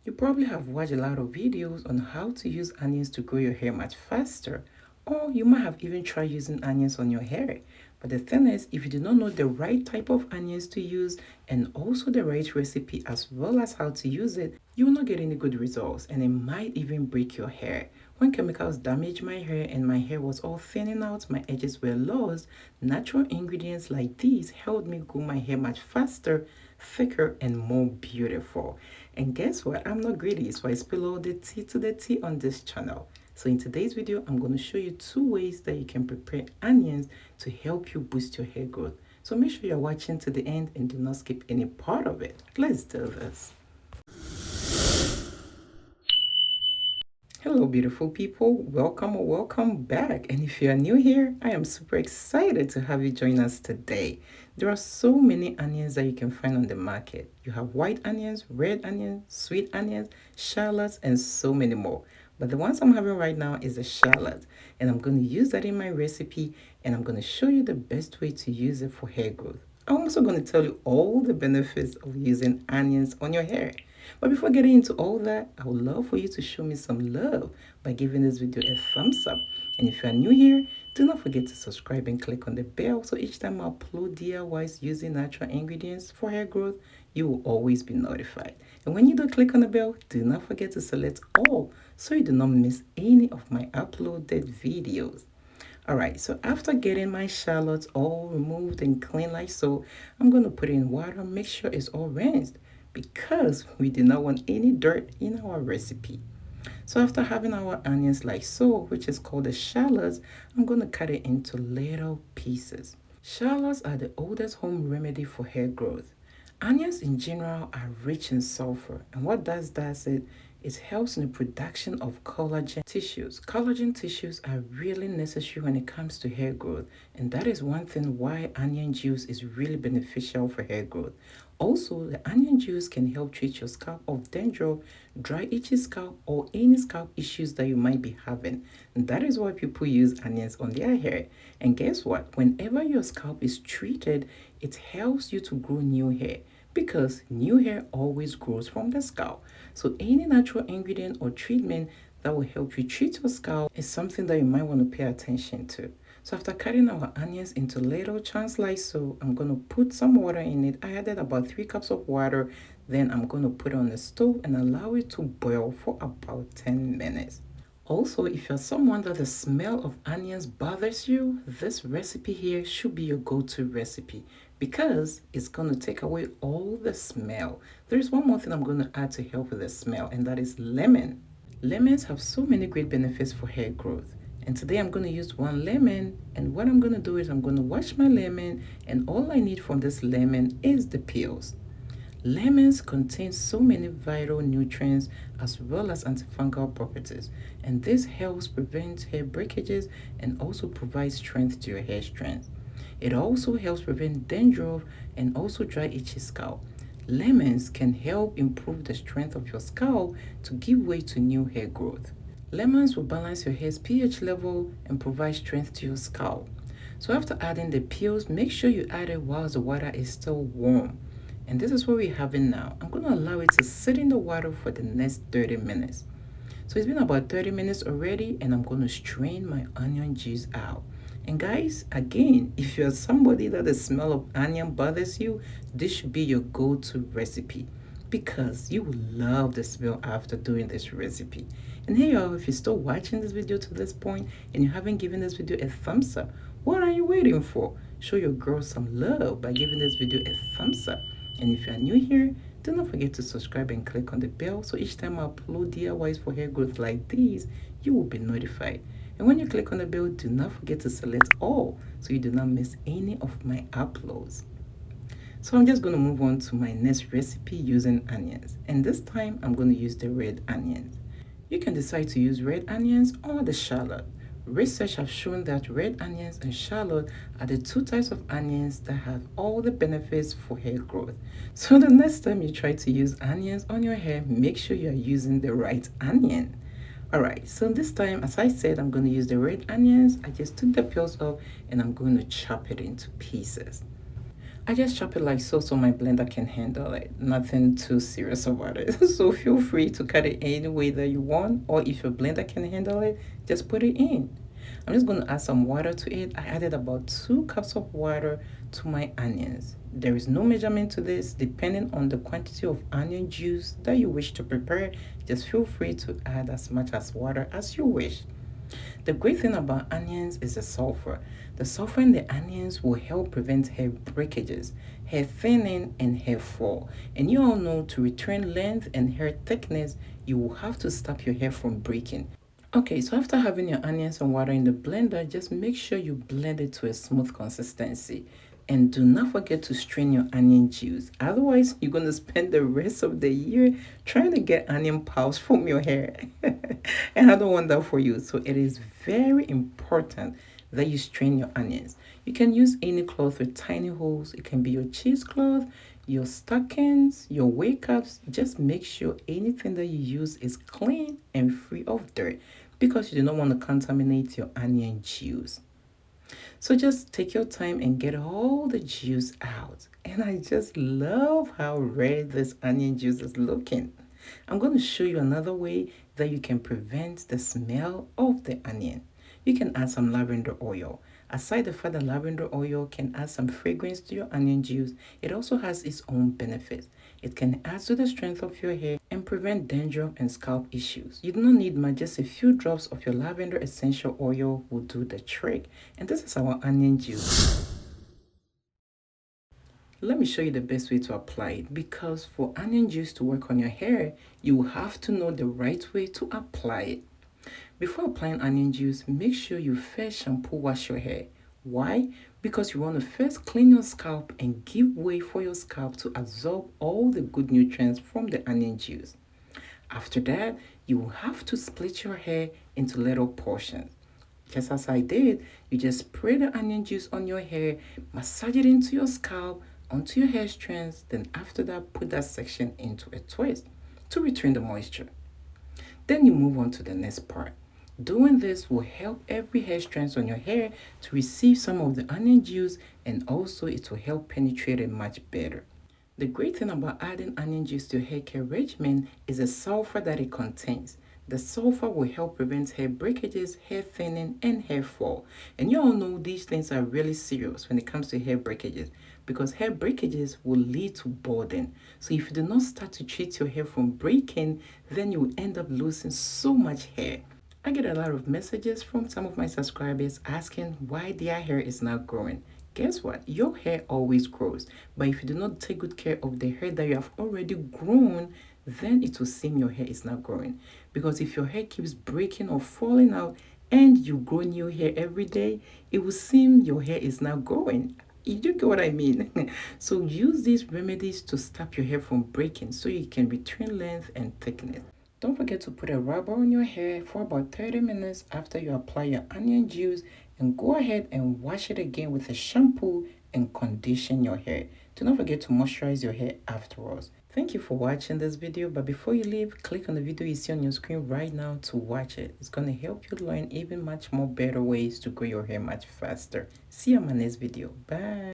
You probably have watched a lot of videos on how to use onions to grow your hair much faster, or you might have even tried using onions on your hair. But the thing is, if you do not know the right type of onions to use and also the right recipe as well as how to use it, you will not get any good results and it might even break your hair. When chemicals damaged my hair and my hair was all thinning out, my edges were lost, natural ingredients like these helped me grow my hair much faster, thicker, and more beautiful. And guess what? I'm not greedy, so I spill all the tea to the tea on this channel. So in today's video, I'm going to show you 2 ways that you can prepare onions to help you boost your hair growth. So make sure you're watching to the end and do not skip any part of it. Let's do this. Hello, beautiful people. Welcome or welcome back. And if you are new here, I am super excited to have you join us today. There are so many onions that you can find on the market. You have white onions, red onions, sweet onions, shallots, and so many more. But the ones I'm having right now is a shallot, and I'm going to use that in my recipe, and I'm going to show you the best way to use it for hair growth. I'm also going to tell you all the benefits of using onions on your hair. But before getting into all that, I would love for you to show me some love by giving this video a thumbs up. And if you are new here, do not forget to subscribe and click on the bell so each time I upload DIYs using natural ingredients for hair growth, you will always be notified. And when you do click on the bell, do not forget to select all so you do not miss any of my uploaded videos. Alright, so after getting my shallots all removed and clean like so, I'm going to put it in water, make sure it's all rinsed because we do not want any dirt in our recipe. So after having our onions like so, which is called the shallots, I'm going to cut it into little pieces. Shallots are the oldest home remedy for hair growth. Onions in general are rich in sulfur, and what does it helps in the production of collagen tissues. Collagen tissues are really necessary when it comes to hair growth, and that is one thing why onion juice is really beneficial for hair growth. Also, the onion juice can help treat your scalp of dandruff, dry itchy scalp, or any scalp issues that you might be having. And that is why people use onions on their hair. And guess what? Whenever your scalp is treated, it helps you to grow new hair because new hair always grows from the scalp. So any natural ingredient or treatment that will help you treat your scalp is something that you might want to pay attention to. So after cutting our onions into little chunks like so, I'm going to put some water in it. I added about 3 cups of water. Then I'm going to put it on the stove and allow it to boil for about 10 minutes. Also, if you're someone that the smell of onions bothers you, this recipe here should be your go-to recipe because it's going to take away all the smell. There's one more thing I'm going to add to help with the smell, and that is lemon. Lemons have so many great benefits for hair growth. And today I'm going to use 1 lemon, and what I'm going to do is I'm going to wash my lemon, and all I need from this lemon is the peels. Lemons contain so many vital nutrients as well as antifungal properties, and this helps prevent hair breakages and also provides strength to your hair strands. It also helps prevent dandruff and also dry itchy scalp. Lemons can help improve the strength of your scalp to give way to new hair growth. Lemons will balance your hair's pH level and provide strength to your scalp. So after adding the peels, make sure you add it while the water is still warm. And this is what we have it now. I'm going to allow it to sit in the water for the next 30 minutes. So it's been about 30 minutes already, and I'm going to strain my onion juice out. And guys, again, if you're somebody that the smell of onion bothers you, this should be your go-to recipe because you will love the smell after doing this recipe. And hey y'all, if you're still watching this video to this point and you haven't given this video a thumbs up, what are you waiting for? Show your girl some love by giving this video a thumbs up. And if you are new here, do not forget to subscribe and click on the bell so each time I upload DIYs for hair growth like these, you will be notified. And when you click on the bell, do not forget to select all so you do not miss any of my uploads. So I'm just going to move on to my next recipe using onions. And this time I'm going to use the red onions. You can decide to use red onions or the shallot. Research has shown that red onions and shallot are the 2 types of onions that have all the benefits for hair growth. So the next time you try to use onions on your hair, make sure you are using the right onion. Alright, so this time, as I said, I'm going to use the red onions. I just took the peels off and I'm going to chop it into pieces. I just chop it like so my blender can handle it. Nothing too serious about it. So feel free to cut it any way that you want, or if your blender can handle it, just put it in. I'm just going to add some water to it. I added about 2 cups of water to my onions. There is no measurement to this. Depending on the quantity of onion juice that you wish to prepare, just feel free to add as much as water as you wish. The great thing about onions is the sulfur. The sulfur in the onions will help prevent hair breakages, hair thinning, and hair fall. And you all know to return length and hair thickness, you will have to stop your hair from breaking. Okay, so after having your onions and water in the blender, just make sure you blend it to a smooth consistency. And do not forget to strain your onion juice. Otherwise, you're going to spend the rest of the year trying to get onion piles from your hair. And I don't want that for you. So it is very important that you strain your onions. You can use any cloth with tiny holes. It can be your cheesecloth, your stockings, your wake cups. Just make sure anything that you use is clean and free of dirt because you do not want to contaminate your onion juice. So just take your time and get all the juice out. And I just love how red this onion juice is looking. I'm going to show you another way that you can prevent the smell of the onion. You can add some lavender oil. Aside the fact that lavender oil can add some fragrance to your onion juice, it also has its own benefits. It can add to the strength of your hair and prevent dandruff and scalp issues. You do not need much, just a few drops of your lavender essential oil will do the trick. And this is our onion juice. Let me show you the best way to apply it, because for onion juice to work on your hair, you have to know the right way to apply it. Before applying onion juice, make sure you first shampoo wash your hair. Why? Because you want to first clean your scalp and give way for your scalp to absorb all the good nutrients from the onion juice. After that, you will have to split your hair into little portions. Just as I did, you just spray the onion juice on your hair, massage it into your scalp, onto your hair strands, then after that, put that section into a twist to retain the moisture. Then you move on to the next part. Doing this will help every hair strand on your hair to receive some of the onion juice, and also it will help penetrate it much better. The great thing about adding onion juice to your hair care regimen is the sulfur that it contains. The sulfur will help prevent hair breakages, hair thinning, and hair fall. And you all know these things are really serious when it comes to hair breakages, because hair breakages will lead to balding. So if you do not start to treat your hair from breaking, then you will end up losing so much hair. I get a lot of messages from some of my subscribers asking why their hair is not growing. Guess what? Your hair always grows. But if you do not take good care of the hair that you have already grown, then it will seem your hair is not growing. Because if your hair keeps breaking or falling out and you grow new hair every day, it will seem your hair is not growing. You do get what I mean? So use these remedies to stop your hair from breaking so you can retain length and thickness. Don't forget to put a rubber on your hair for about 30 minutes after you apply your onion juice, and go ahead and wash it again with a shampoo and condition your hair. Do not forget to moisturize your hair afterwards. Thank you for watching this video, but before you leave, click on the video you see on your screen right now to watch it. It's going to help you learn even much more better ways to grow your hair much faster. See you on my next video. Bye.